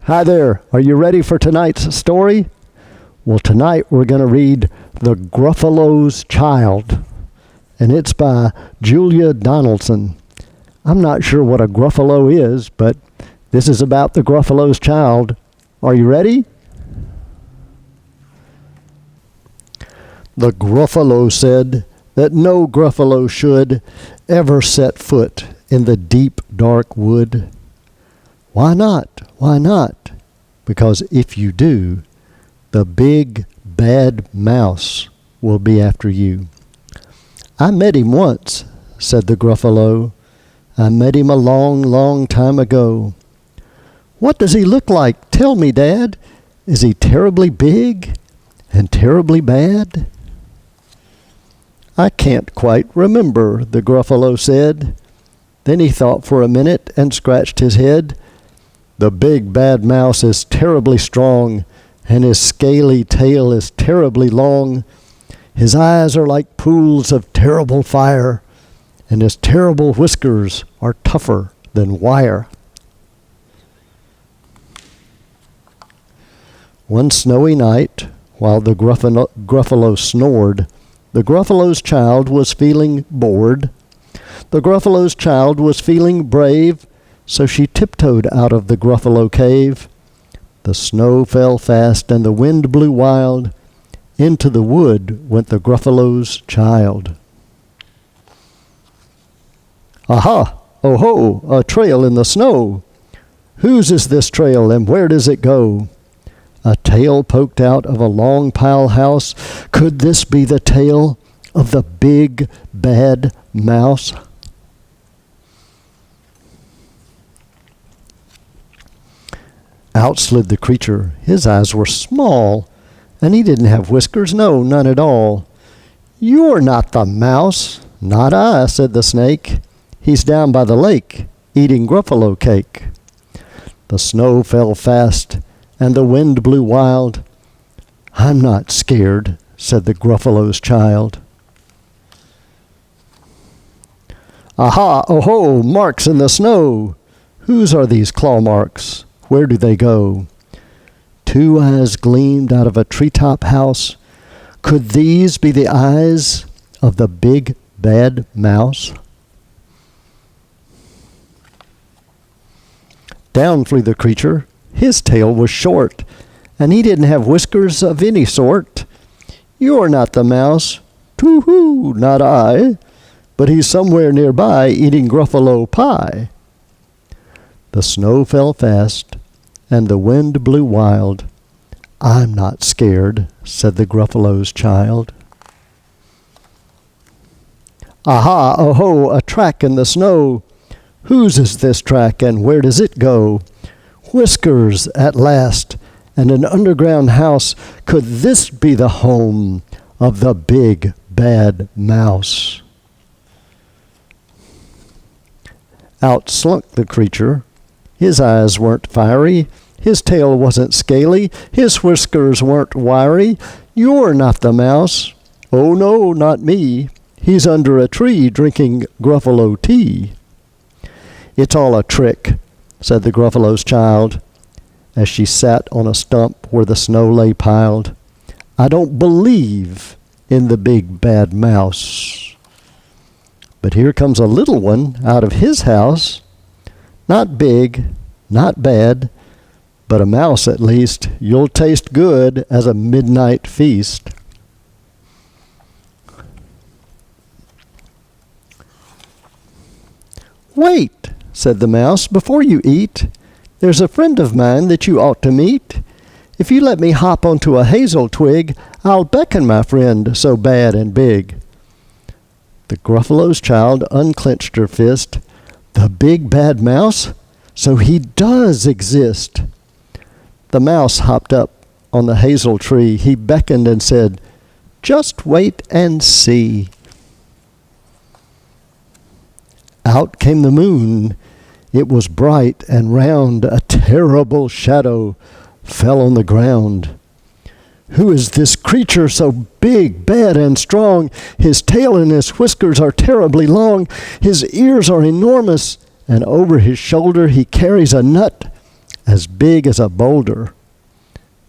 Hi there, are you ready for tonight's story? Well, tonight we're going to read The Gruffalow's Child, and it's by Julia Donaldson. I'm not sure what a Gruffalo is, but this is about the Gruffalow's child. Are you ready? The Gruffalo said that no Gruffalo should ever set foot in the deep, dark wood. Why not? Why not? Because if you do, the big, bad mouse will be after you. I met him once, said the Gruffalo. I met him a long, long time ago. What does he look like? Tell me, Dad. Is he terribly big and terribly bad? I can't quite remember, the Gruffalo said. Then he thought for a minute and scratched his head. The big bad mouse is terribly strong, and his scaly tail is terribly long. His eyes are like pools of terrible fire, and his terrible whiskers are tougher than wire. One snowy night, while the Gruffalo snored, the Gruffalo's child was feeling bored. The Gruffalo's child was feeling brave, so she tiptoed out of the Gruffalo cave. The snow fell fast and the wind blew wild. Into the wood went the Gruffalo's child. Aha! Oh ho! A trail in the snow! Whose is this trail and where does it go? A tail poked out of a long pile house. Could this be the tail of the big bad mouse? Out slid the creature. His eyes were small, and he didn't have whiskers, no, none at all. You're not the mouse. Not I, said the snake. He's down by the lake, eating Gruffalo cake. The snow fell fast, and the wind blew wild. I'm not scared, said the Gruffalo's child. Aha, oh ho, marks in the snow. Whose are these claw marks? Where do they go? Two eyes gleamed out of a treetop house. Could these be the eyes of the big bad mouse? Down flew the creature. His tail was short, and he didn't have whiskers of any sort. You're not the mouse. Too-hoo, not I. But he's somewhere nearby eating Gruffalo pie. The snow fell fast, and the wind blew wild. I'm not scared, said the Gruffalo's child. Aha, oh ho, a track in the snow. Whose is this track, and where does it go? Whiskers at last, and an underground house. Could this be the home of the big bad mouse? Out slunk the creature. His eyes weren't fiery, his tail wasn't scaly, his whiskers weren't wiry. You're not the mouse. Oh no, not me. He's under a tree drinking Gruffalo tea. It's all a trick, said the Gruffalo's child, as she sat on a stump where the snow lay piled. I don't believe in the big bad mouse. But here comes a little one out of his house. Not big, not bad, but a mouse at least. You'll taste good as a midnight feast. Wait, said the mouse, before you eat. There's a friend of mine that you ought to meet. If you let me hop onto a hazel twig, I'll beckon my friend so bad and big. The Gruffalo's child unclenched her fist. The big bad mouse? So he does exist. The mouse hopped up on the hazel tree. He beckoned and said, just wait and see. Out came the moon. It was bright and round. A terrible shadow fell on the ground. Who is this creature so big, bad, and strong? His tail and his whiskers are terribly long. His ears are enormous, and over his shoulder he carries a nut. as big as a boulder.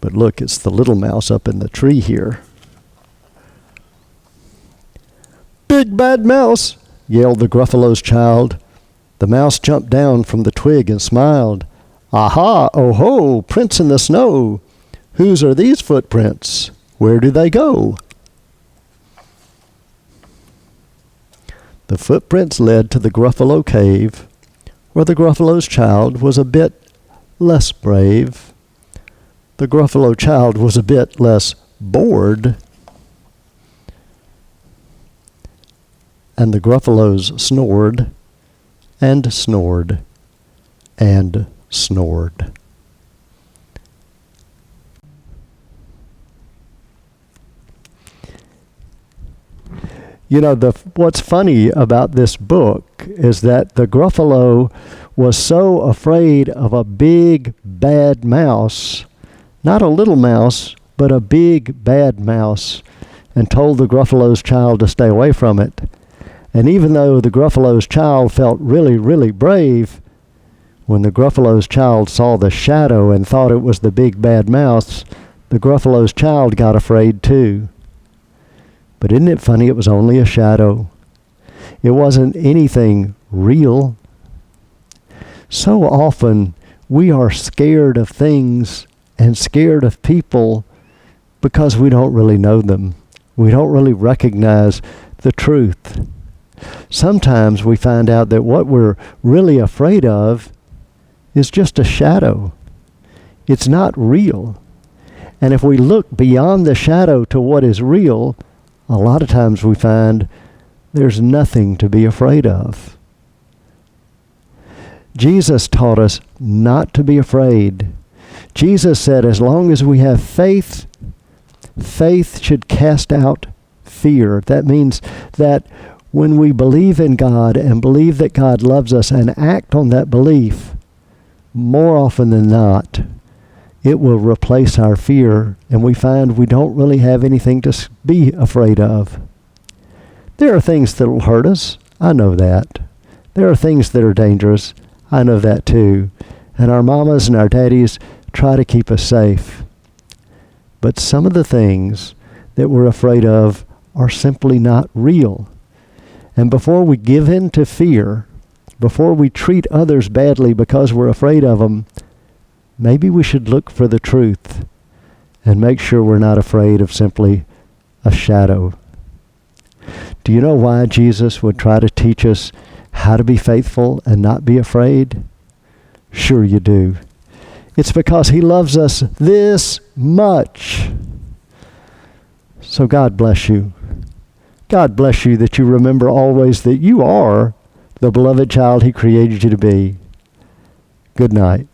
But look, it's the little mouse up in the tree here. "Big bad mouse!" yelled the Gruffalow's child. The mouse jumped down from the twig and smiled. "Aha, oh ho, prints in the snow. Whose are these footprints? Where do they go?" The footprints led to the Gruffalow cave, where the Gruffalow's child was a bit less brave. The Gruffalow child was a bit less bored. And the Gruffalows snored and snored and snored. You know, what's funny about this book is that the Gruffalo was so afraid of a big bad mouse, not a little mouse, but a big bad mouse, and told the Gruffalow's child to stay away from it. And even though the Gruffalow's child felt really, really brave, when the Gruffalow's child saw the shadow and thought it was the big bad mouse, the Gruffalow's child got afraid too. But isn't it funny? It was only a shadow. It wasn't anything real. So often we are scared of things and scared of people because we don't really know them. We don't really recognize the truth. Sometimes we find out that what we're really afraid of is just a shadow. It's not real. And if we look beyond the shadow to what is real, a lot of times we find there's nothing to be afraid of. Jesus taught us not to be afraid. Jesus said as long as we have faith, faith should cast out fear. That means that when we believe in God and believe that God loves us and act on that belief, more often than not, it will replace our fear, and we find we don't really have anything to be afraid of. There are things that will hurt us. I know that. There are things that are dangerous. I know that too. And our mamas and our daddies try to keep us safe. But some of the things that we're afraid of are simply not real. And before we give in to fear, before we treat others badly because we're afraid of them, maybe we should look for the truth and make sure we're not afraid of simply a shadow. Do you know why Jesus would try to teach us how to be faithful and not be afraid? Sure you do. It's because he loves us this much. So God bless you. God bless you that you remember always that you are the beloved child he created you to be. Good night.